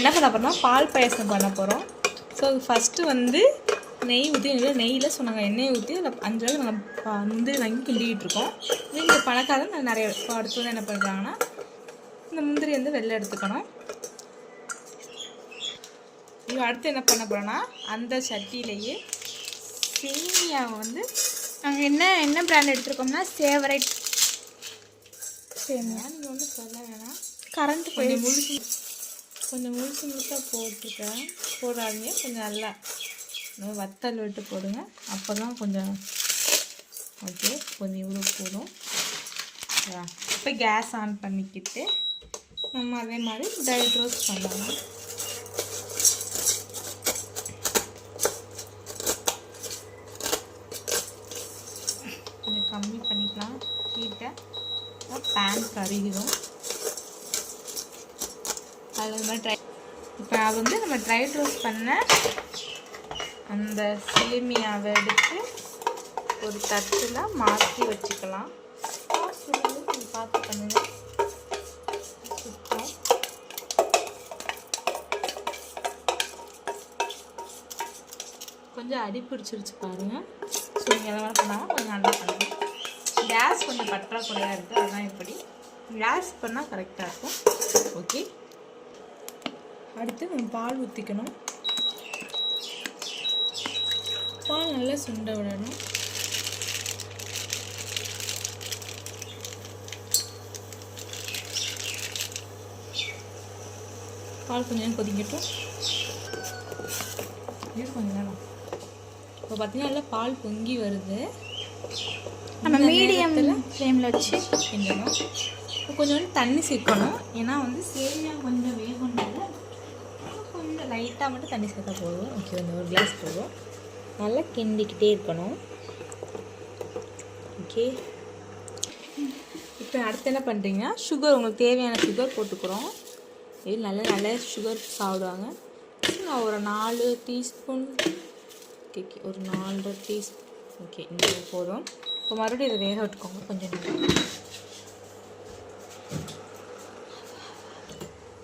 என்ன பண்ண போகிறோம்னா பால் பாயசம் பண்ண போகிறோம். ஸோ ஃபஸ்ட்டு வந்து நெய் ஊற்றி நெய்யில் சொன்னாங்க எண்ணெய் ஊற்றி அதில் 5 அளவு நாங்கள் முந்திரி வாங்கி கிண்டிக்கிட்டு இருக்கோம். இங்கே பணக்காரன் நான் நிறைய அடுத்து வந்து என்ன பண்ணுறாங்கன்னா இந்த முந்திரி வந்து வெளில எடுத்துக்கணும். இப்போ அடுத்து என்ன பண்ண போகிறோன்னா அந்த சட்டியிலேயே சேமியாவை வந்து நாங்கள் என்ன பிராண்ட் எடுத்துருக்கோம்னா ஃபேவரைட் சேமியா. நீங்கள் வந்து சொல்ல வேணாம், கரண்ட் கொஞ்சம் முழுசாக போட்டிருக்கேன். போடாதீங்க, கொஞ்சம் நல்லா வத்தல் விட்டு போடுங்க, அப்போ தான் கொஞ்சம் ஓகே. கொஞ்சம் இவ்வளோ போதும். இப்போ கேஸ் ஆன் பண்ணிக்கிட்டு நம்ம அதே மாதிரி ட்ரை ரோஸ்ட் பண்ணலாம். கொஞ்சம் கம்மி பண்ணிக்கலாம் ஹீட்டை, பேன் கருகிடும். அதில் மாதிரி இப்போ அது வந்து நம்ம ட்ரை ரோஸ்ட் பண்ண அந்த சேமியாவை எடுத்து ஒரு தட்டில் மாற்றி வச்சுக்கலாம். பார்த்து பண்ணுங்க. சுத்தம் கொஞ்சம் அடி பிடிச்சிருச்சு பாருங்கள். ஸோ நீங்கள் எல்லாம் பண்ணாமல் கொஞ்சம் நல்லா பண்ணுங்க. கேஸ் கொஞ்சம் பற்றாக்குறையாக இருக்குது, அதுதான் இப்படி. கேஸ் பண்ணால் கரெக்டாக இருக்கும். ஓகே, அடுத்து நம்ம பால் ஊற்றிக்கணும். பால் நல்லா சுண்ட விடணும். பால் கொஞ்சம் கொதிக்கட்டும். கொஞ்சம் நேரம் இப்போ பார்த்தீங்கன்னா நல்லா பால் பொங்கி வருது. நம்ம மீடியம் ஃப்ளேமில் வச்சு கிண்டணும். கொஞ்சம் தண்ணி சேர்க்கணும், ஏன்னா வந்து சேமியா கொஞ்சம் வேகணும்ல, கொஞ்சம் லைட்டாக மட்டும் தண்ணி சேர்த்தா போதும். ஓகே, கொஞ்சம் ஒரு கிளாஸ் போதும். நல்லா கிண்டிக்கிட்டே இருக்கணும். ஓகே, இப்போ அடுத்து என்ன பண்ணுறீங்கன்னா சுகர், உங்களுக்கு தேவையான சுகர் போட்டுக்கிறோம். இது நல்ல சுகர் சாப்பிடுவாங்க. நான் ஒரு 4 டீஸ்பூன், ஓகே ஒரு 4.5 டீஸ்பூன், ஓகே இந்த போதும். இப்போ மறுபடியும் இதை வேக விட்டுக்கோங்க கொஞ்சம் நேரம்.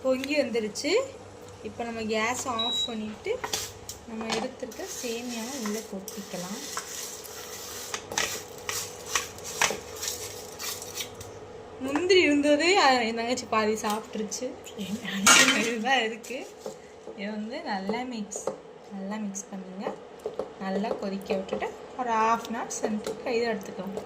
பொங்கி வந்துருச்சு. இப்போ நம்ம கேஸ் ஆஃப் பண்ணிவிட்டு நம்ம எடுத்துருக்க சேமியாவை உள்ளே கொட்டிக்கலாம். முந்திரி இருந்ததே என் தங்கச்சி பாதி சாப்பிட்ருச்சு. இதுதான் இருக்குது. இது வந்து நல்லா மிக்ஸ் பண்ணுங்க. நல்லா கொதிக்க விட்டுட்டு ஒரு 1/2 hour சென்ட்டு கையில் எடுத்துக்கலாம்.